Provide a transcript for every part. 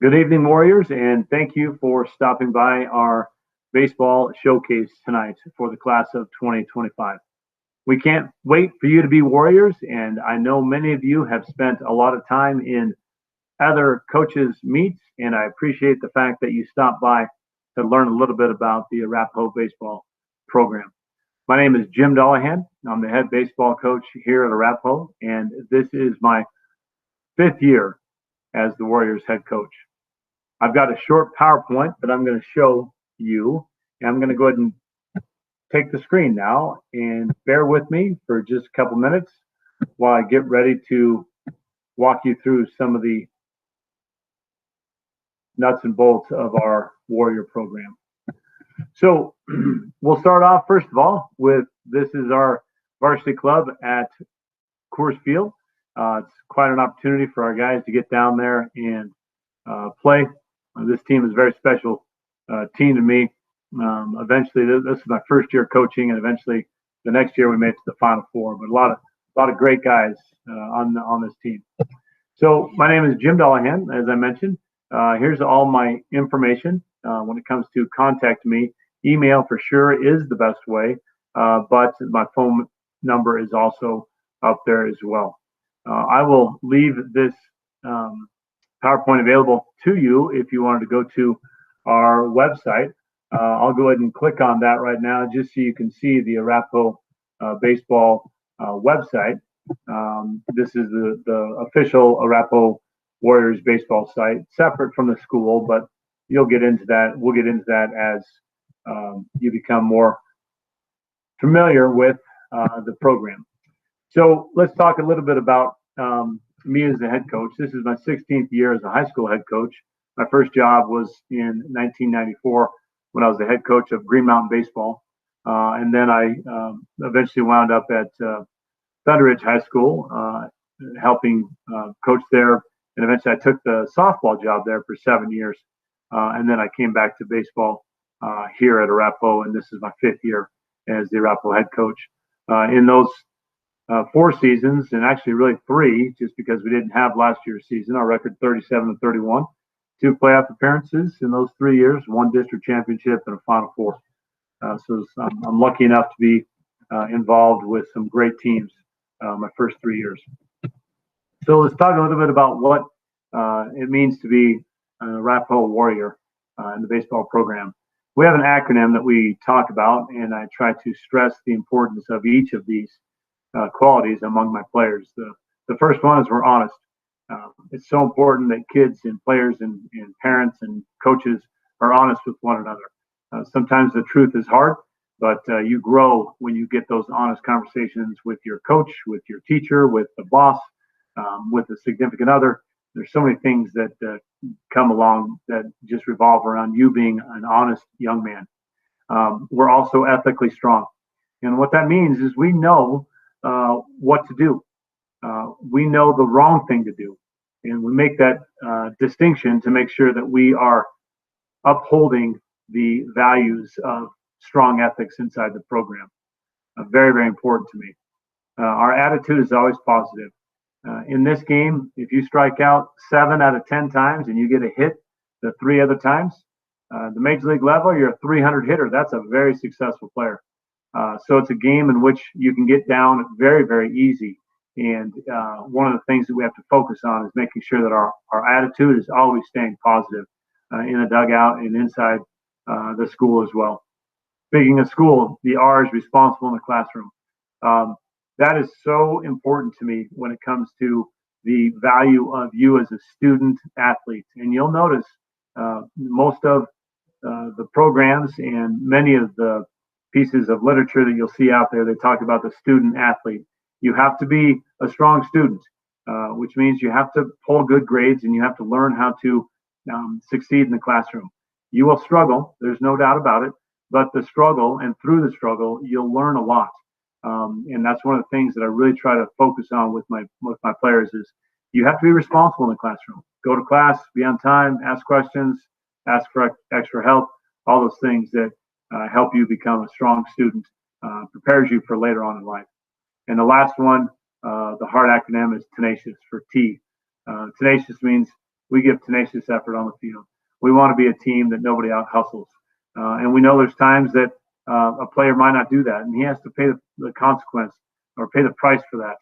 Good evening, Warriors, and thank you for stopping by our baseball showcase tonight for the class of 2025. We can't wait for you to be Warriors, and I know many of you have spent a lot of time in other coaches' meets, and I appreciate the fact that you stopped by to learn a little bit about the Arapahoe baseball program. My name is Jim Dollahan. I'm the head baseball coach here at Arapahoe, and this is my 5th year as the Warriors head coach. I've got a short PowerPoint that I'm going to show you, and I'm going to go ahead and take the screen now, and bear with me for just a couple minutes while I get ready to walk you through some of the nuts and bolts of our Warrior program. So we'll start off, first of all, with this is our varsity club at Coors Field. It's quite an opportunity for our guys to get down there and play. This team is a very special team to me. Eventually, this is my first year coaching, and eventually the next year we made it to the Final Four. But a lot of great guys on this team. So my name is Jim Dollahan, as I mentioned. Here's all my information when it comes to contact me. Email for sure is the best way, but my phone number is also up there as well. I will leave this PowerPoint available to you if you wanted to go to our website. I'll go ahead and click on that right now just so you can see the Arapahoe baseball website. This is the official Arapahoe Warriors baseball site, separate from the school, but you'll get into that. We'll get into that as you become more familiar with the program. So let's talk a little bit about me as the head coach. This is my 16th year as a high school head coach. My first job was in 1994 when I was the head coach of Green Mountain Baseball. And then I eventually wound up at Thunder Ridge High School, helping coach there. And eventually I took the softball job there for 7 years. And then I came back to baseball here at Arapahoe, and this is my 5th year as the Arapahoe head coach. In those 4 seasons, and actually really 3, just because we didn't have last year's season, our record 37-31, 2 playoff appearances in those 3 years, 1 district championship, and a Final Four. So I'm lucky enough to be involved with some great teams my first 3 years. So let's talk a little bit about what it means to be an Arapahoe Warrior in the baseball program. We have an acronym that we talk about, and I try to stress the importance of each of these qualities among my players. The first one is we're honest. It's so important that kids and players and parents and coaches are honest with one another. Sometimes the truth is hard, but you grow when you get those honest conversations with your coach, with your teacher, with the boss, with a significant other. There's so many things that come along that just revolve around you being an honest young man. We're also ethically strong. And what that means is we know what to do. We know the wrong thing to do. And we make that distinction to make sure that we are upholding the values of strong ethics inside the program. Very, very important to me. Our attitude is always positive. In this game, if you strike out 7 out of 10 times and you get a hit the 3 other times, the major league level, you're a 300 hitter. That's a very successful player. So it's a game in which you can get down very, very easy. And one of the things that we have to focus on is making sure that our attitude is always staying positive in the dugout and inside the school as well. Speaking of school, the R is responsible in the classroom. That is so important to me when it comes to the value of you as a student athlete. And you'll notice most of the programs and many of the pieces of literature that you'll see out there, they talk about the student athlete. You have to be a strong student, which means you have to pull good grades and you have to learn how to succeed in the classroom. You will struggle, there's no doubt about it, but the struggle and through the struggle, you'll learn a lot. And that's one of the things that I really try to focus on with my players is you have to be responsible in the classroom. Go to class, be on time, ask questions, ask for extra help, all those things that help you become a strong student, prepares you for later on in life. And the last one, the hard acronym is tenacious for T. Tenacious means we give tenacious effort on the field. We want to be a team that nobody out hustles. And we know there's times that a player might not do that, and he has to pay the consequence or pay the price for that.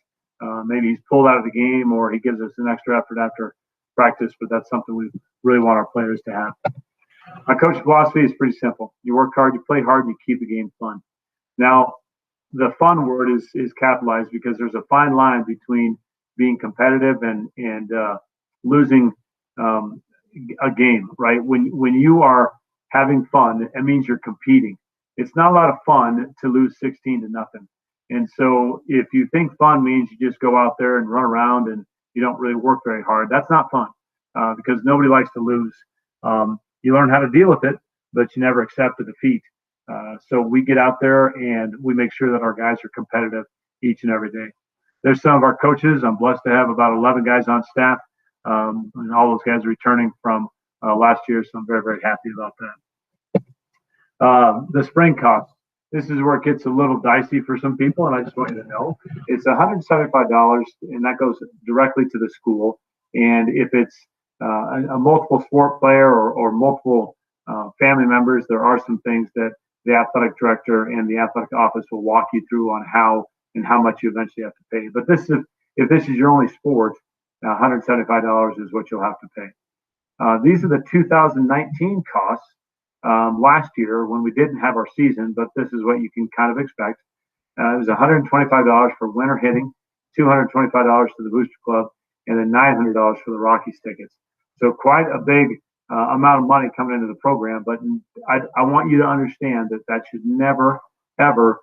Maybe he's pulled out of the game, or he gives us an extra effort after practice, but that's something we really want our players to have. My coach philosophy is pretty simple. You work hard, you play hard, and you keep the game fun. Now, the fun word is capitalized because there's a fine line between being competitive and losing a game, right? When you are having fun, it means you're competing. It's not a lot of fun to lose 16-0. And so if you think fun means you just go out there and run around and you don't really work very hard, that's not fun because nobody likes to lose. You learn how to deal with it, but you never accept the defeat. So we get out there and we make sure that our guys are competitive each and every day. There's some of our coaches. I'm blessed to have about 11 guys on staff, and all those guys are returning from last year, so I'm very, very happy about that. The spring costs. This is where it gets a little dicey for some people, and I just want you to know it's $175, and that goes directly to the school. And if it's a multiple sport player or multiple family members, there are some things that the athletic director and the athletic office will walk you through on how and how much you eventually have to pay. But if this is your only sport, $175 is what you'll have to pay. These are the 2019 costs. Last year when we didn't have our season, but this is what you can kind of expect. It was $125 for winter hitting, $225 to the Booster Club, and then $900 for the Rockies tickets. So quite a big amount of money coming into the program, but I want you to understand that should never, ever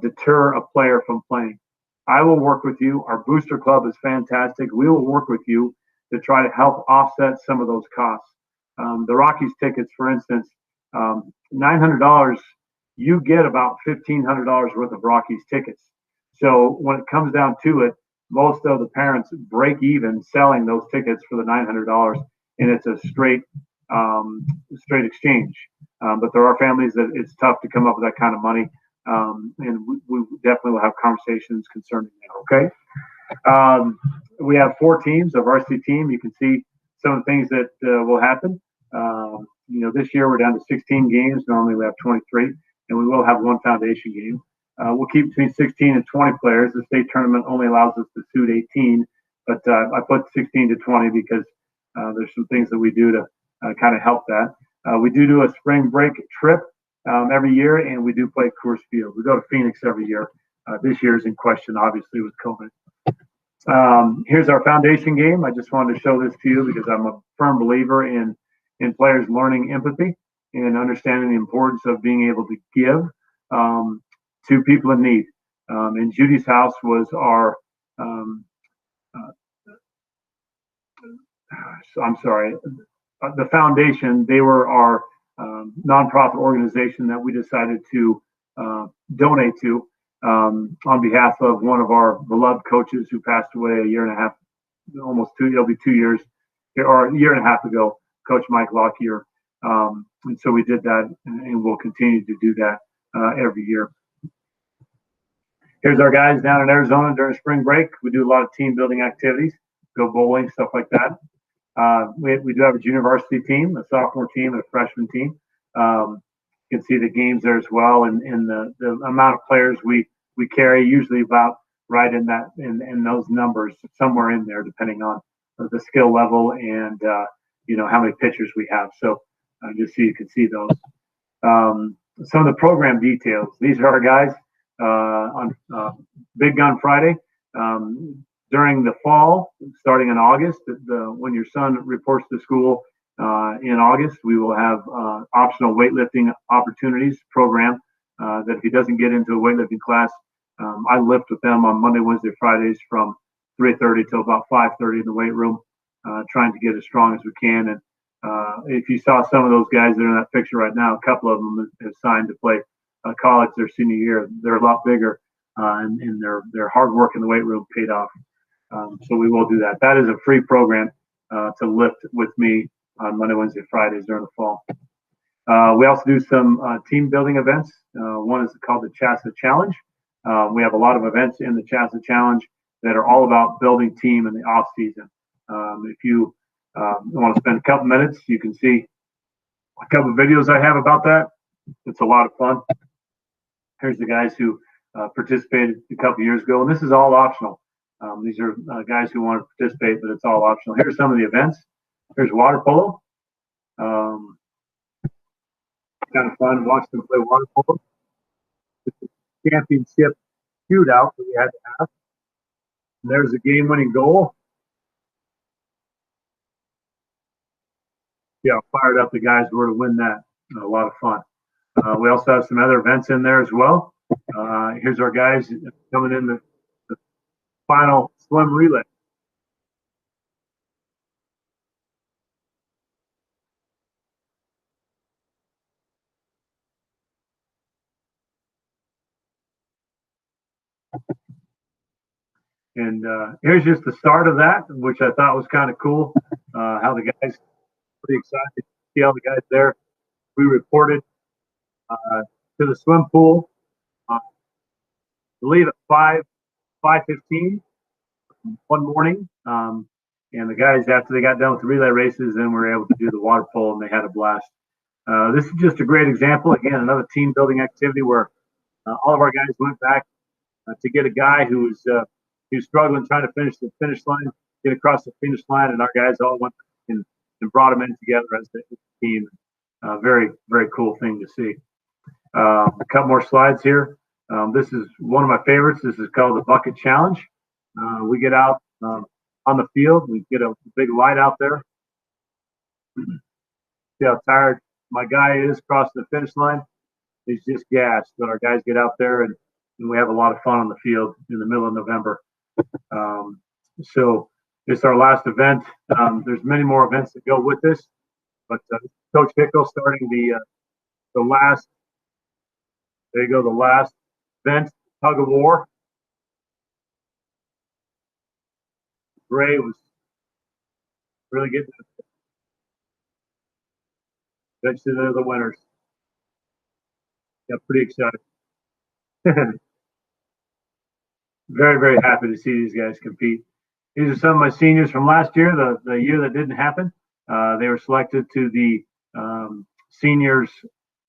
deter a player from playing. I will work with you. Our Booster Club is fantastic. We will work with you to try to help offset some of those costs. The Rockies tickets, for instance, $900, you get about $1,500 worth of Rockies tickets. So when it comes down to it, most of the parents break even selling those tickets for the $900, and it's a straight exchange. But there are families that it's tough to come up with that kind of money, and we definitely will have conversations concerning that. Okay. We have 4 teams, a varsity team. You can see some of the things that will happen. This year we're down to 16 games. Normally we have 23, and we will have 1 foundation game. We'll keep between 16 and 20 players. The state tournament only allows us to suit 18, but I put 16 to 20 because there's some things that we do to kind of help that. We do a spring break trip every year, and we do play Coors Field. We go to Phoenix every year. This year is in question, obviously, with COVID. Here's our foundation game. I just wanted to show this to you because I'm a firm believer in players learning empathy and understanding the importance of being able to give to people in need. And Judy's House was our, the foundation. They were our nonprofit organization that we decided to donate to on behalf of one of our beloved coaches who passed away a year and a half, almost 2, it'll be 2 years, or a year and a half ago, Coach Mike Lockyer. And so we did that, and we'll continue to do that every year. Here's our guys down in Arizona during spring break. We do a lot of team building activities, go bowling, stuff like that. We do have a junior varsity team, a sophomore team, and a freshman team. You can see the games there as well, and the amount of players we carry, usually about right in that in those numbers, somewhere in there, depending on the skill level and how many pitchers we have. So just so you can see those. Some of the program details. These are our guys on Big Gun Friday. During the fall, starting in August, when your son reports to school in August, we will have optional weightlifting opportunities program that if he doesn't get into a weightlifting class, I lift with them on Monday, Wednesday, Fridays from 3:30 till about 5:30 in the weight room, trying to get as strong as we can. And if you saw some of those guys that are in that picture right now, a couple of them have signed to play college their senior year. They're a lot bigger, and their hard work in the weight room paid off. So we will do that. That is a free program to lift with me on Monday, Wednesday, Fridays during the fall. We also do some team building events. One is called the Chassa Challenge. We have a lot of events in the Chassa Challenge that are all about building team in the off season. If you want to spend a couple minutes, you can see a couple of videos I have about that. It's a lot of fun. Here's the guys who participated a couple years ago, and this is all optional. These are guys who want to participate, but it's all optional. Here's some of the events. Here's water polo. Kind of fun watching them play water polo. It's a championship shootout that we had to have. And there's a game-winning goal. Yeah, fired up the guys were to win that. A lot of fun. We also have some other events in there as well. Here's our guys coming in the final swim relay. And here's just the start of that, which I thought was kind of cool. How the guys pretty excited to see all the guys there. We reported to the swim pool, I believe at 5:15 one morning. And the guys, after they got done with the relay races, then were able to do the water polo, and they had a blast. This is just a great example. Again, another team building activity where all of our guys went back to get a guy who's struggling trying to finish the finish line, get across the finish line, and our guys all went and brought them in together as the team. Very, very cool thing to see. A couple more slides here. This is one of my favorites. This is called the Bucket Challenge. We get out on the field. We get a big light out there. See how tired my guy is crossing the finish line. He's just gassed. But our guys get out there and we have a lot of fun on the field in the middle of November. So it's our last event. There's many more events that go with this, but Coach Hickel starting the last. There you go, the last event, tug of war. Gray was really getting it. Eventually, they're the winners. Yeah, pretty excited. Very, very happy to see these guys compete. These are some of my seniors from last year, the year that didn't happen. They were selected to the seniors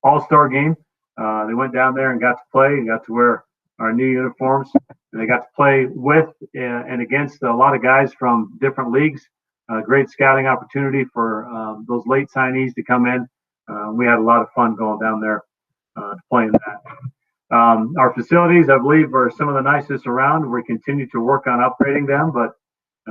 all-star game. They went down there and got to play and got to wear our new uniforms. And they got to play with and against a lot of guys from different leagues. Great scouting opportunity for those late signees to come in. We had a lot of fun going down there playing that. Our facilities, I believe, are some of the nicest around. We continue to work on upgrading them, but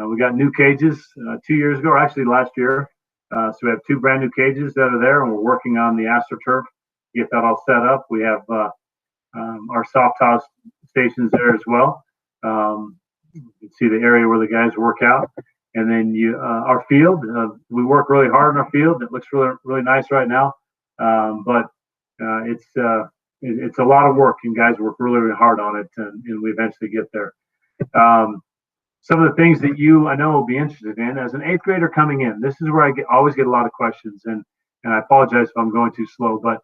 we got new cages 2 years ago, or actually last year. So we have 2 brand new cages that are there, and we're working on the AstroTurf to get that all set up. We have our soft toss stations there as well. You can see the area where the guys work out. And then our field, we work really hard on our field. It looks really, really nice right now. But it's a lot of work, and guys work really, really hard on it, and we eventually get there. Some of the things that I know will be interested in as an 8th grader coming in. This is where I always get a lot of questions, and I apologize if I'm going too slow, but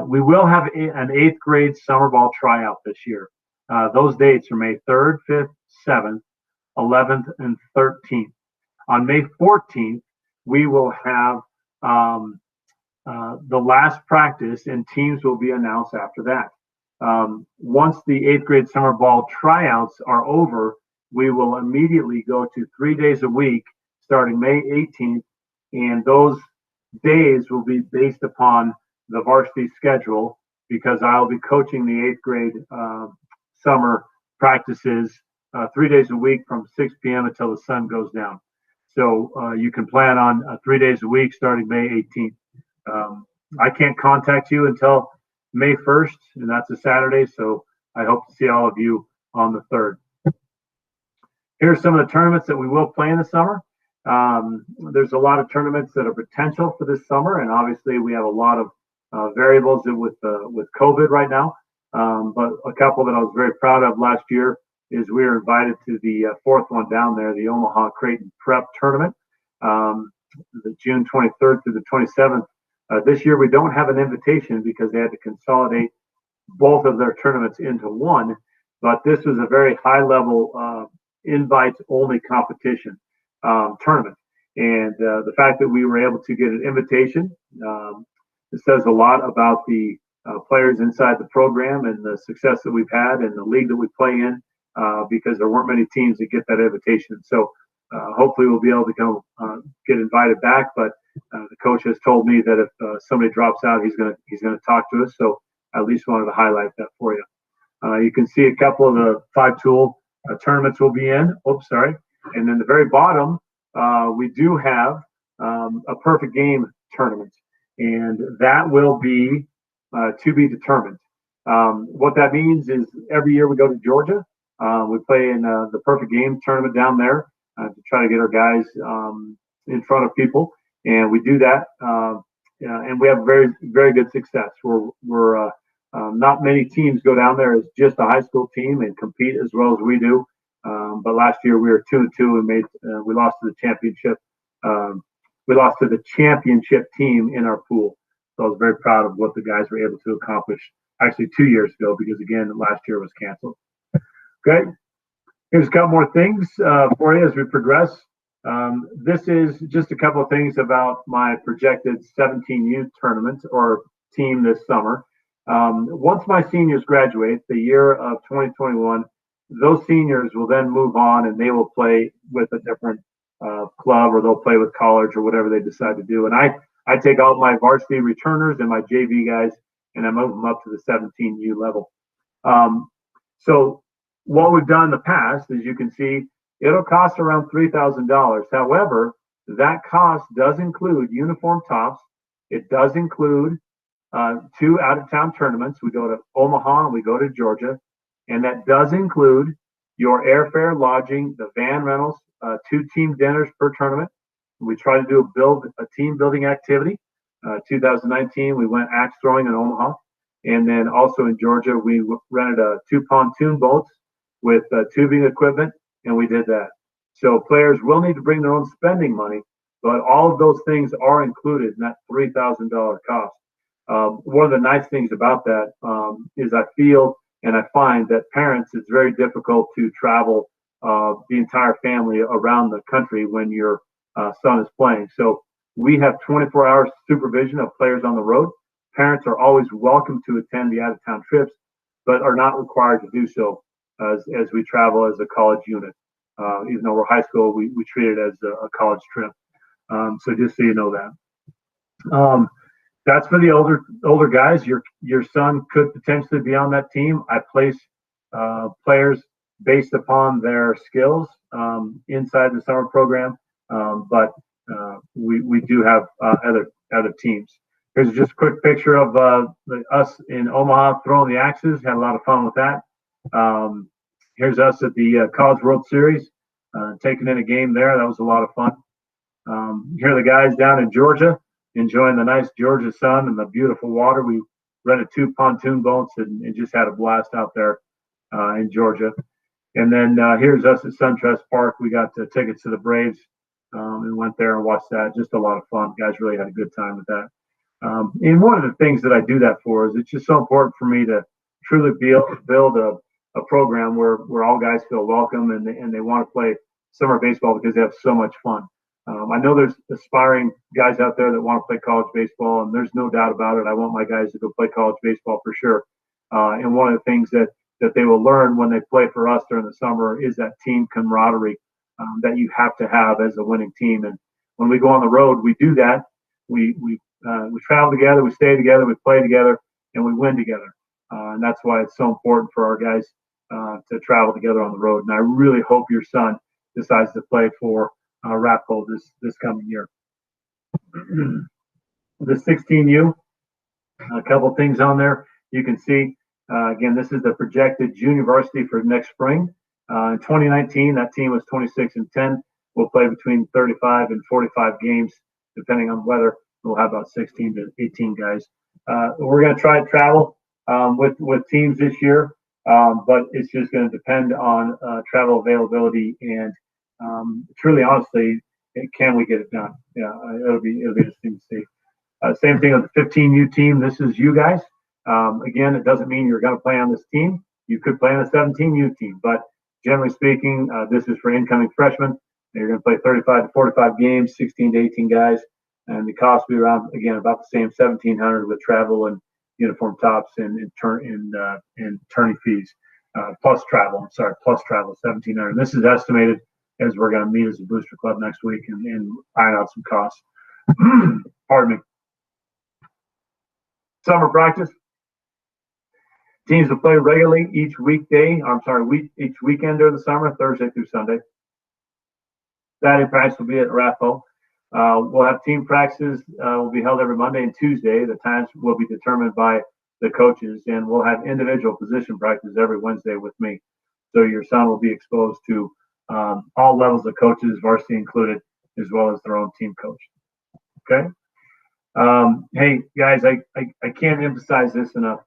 we will have an 8th grade summer ball tryout this year. Those dates are May 3rd, 5th, 7th, 11th, and 13th. On May 14th, we will have the last practice, and teams will be announced after that. Once the 8th grade summer ball tryouts are over, we will immediately go to 3 days a week starting May 18th, and those days will be based upon the varsity schedule because I'll be coaching the 8th grade summer practices 3 days a week from 6 p.m. until the sun goes down. So you can plan on 3 days a week starting May 18th. I can't contact you until May 1st, and that's a Saturday, so I hope to see all of you on the 3rd. Here's some of the tournaments that we will play in the summer. There's a lot of tournaments that are potential for this summer, and obviously we have a lot of variables with COVID right now. But a couple that I was very proud of last year is we were invited to the 4th one down there, the Omaha Creighton Prep Tournament, the June 23rd through the 27th. This year we don't have an invitation because they had to consolidate both of their tournaments into one, but this was a very high level invites only competition. tournament. And the fact that we were able to get an invitation, it says a lot about the players inside the program and the success that we've had and the league that we play in, because there weren't many teams that get that invitation. So hopefully we'll be able to go get invited back. But the coach has told me that if somebody drops out, he's gonna talk to us. So I at least wanted to highlight that for you. You can see a couple of the 5-tool tournaments we'll be in. Oops, sorry. And then the very bottom, we do have a perfect game tournament, and that will be to be determined. What that means is every year we go to Georgia. We play in the perfect game tournament down there to try to get our guys in front of people, and we do that, and we have very, very good success. We're not many teams go down there as just a high school team and compete as well as we do. But last year we were 2-2 and we lost to the championship. We lost to the championship team in our pool. So I was very proud of what the guys were able to accomplish actually 2 years ago, because again, last year was canceled. Okay. Here's a couple more things for you as we progress. This is just a couple of things about my projected 17U tournament or team this summer. Once my seniors graduate, the year of 2021, those seniors will then move on and they will play with a different club, or they'll play with college or whatever they decide to do. And I take all my varsity returners and my JV guys and I move them up to the 17U level. So what we've done in the past, as you can see, it'll cost around $3,000. However, that cost does include uniform tops. It does include 2 out-of-town tournaments. We go to Omaha and we go to Georgia. And that does include your airfare, lodging, the van rentals, 2 team dinners per tournament. We try to do a team building activity. 2019, we went axe throwing in Omaha. And then also in Georgia, we rented 2 pontoon boats with tubing equipment, and we did that. So players will need to bring their own spending money, but all of those things are included in that $3,000 cost. One of the nice things about that is I feel and I find that parents, it's very difficult to travel the entire family around the country when your son is playing. So we have 24-hour supervision of players on the road. Parents are always welcome to attend the out-of-town trips, but are not required to do so as we travel as a college unit. Even though we're high school, we treat it as a college trip. So just so you know that. That's for the older guys. Your son could potentially be on that team. I place players based upon their skills inside the summer program, but we do have other teams. Here's just a quick picture of us in Omaha throwing the axes. Had a lot of fun with that. Here's us at the College World Series, taking in a game there. That was a lot of fun. Here are the guys down in Georgia, enjoying the nice Georgia sun and the beautiful water. We rented 2 pontoon boats and just had a blast out there in Georgia. And then here's us at SunTrust Park. We got tickets to the Braves and went there and watched that. Just a lot of fun. Guys really had a good time with that. And one of the things that I do that for is it's just so important for me to truly build a program where all guys feel welcome and they want to play summer baseball because they have so much fun. I know there's aspiring guys out there that want to play college baseball, and there's no doubt about it. I want my guys to go play college baseball for sure. And one of the things that they will learn when they play for us during the summer is that team camaraderie that you have to have as a winning team. And when we go on the road, we do that. We travel together, we stay together, we play together, and we win together. And that's why it's so important for our guys to travel together on the road. And I really hope your son decides to play for Rapco this coming year. The 16U, a couple things on there. You can see, again, this is the projected junior varsity for next spring. In 2019, that team was 26-10. We'll play between 35 and 45 games, depending on weather. We'll have about 16 to 18 guys. We're going to try to travel with teams this year, but it's just going to depend on travel availability and truly, honestly, can we get it done? Yeah, it'll be interesting to see. Same thing with the 15U team. This is you guys. Again, it doesn't mean you're going to play on this team. You could play on the 17U team, but generally speaking, this is for incoming freshmen, You're going to play 35 to 45 games, 16 to 18 guys, and the cost will be around, again, about the same, 1,700 with travel and uniform tops and attorney fees, plus travel. I'm sorry, plus travel, 1,700. This is estimated as we're going to meet as a booster club next week and iron out some costs. Pardon me. Summer practice. Teams will play regularly each weekday. Each weekend during the summer, Thursday through Sunday. Saturday practice will be at Arapahoe. We'll have team practices will be held every Monday and Tuesday. The times will be determined by the coaches, and we'll have individual position practice every Wednesday with me. So your son will be exposed to all levels of coaches, varsity included, as well as their own team coach. Okay. Hey guys, I can't emphasize this enough.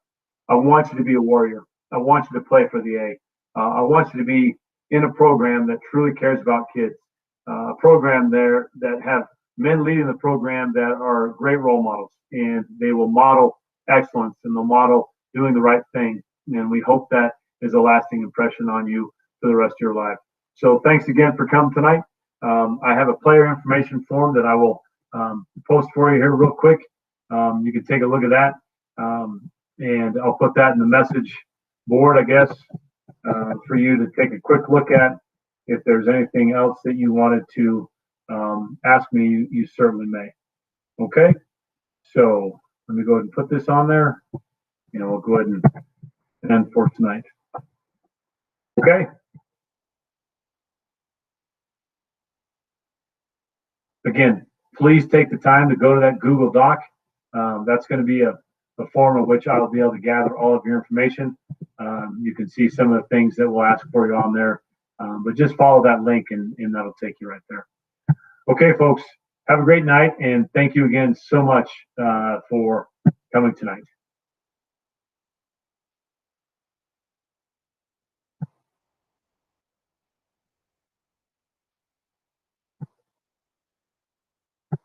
I want you to be a warrior. I want you to play for the A. I want you to be in a program that truly cares about kids. A program there that have men leading the program that are great role models, and they will model excellence and they'll model doing the right thing. And we hope that is a lasting impression on you for the rest of your life. So thanks again for coming tonight. I have a player information form that I will post for you here real quick. You can take a look at that. And I'll put that in the message board, I guess, for you to take a quick look at. If there's anything else that you wanted to ask me, you certainly may. Okay? So let me go ahead and put this on there. We'll go ahead and end for tonight. Okay? Again, please take the time to go to that Google Doc. That's going to be a form of which I'll be able to gather all of your information. You can see some of the things that we'll ask for you on there. But just follow that link and that'll take you right there. Okay, folks, have a great night. And thank you again so much for coming tonight.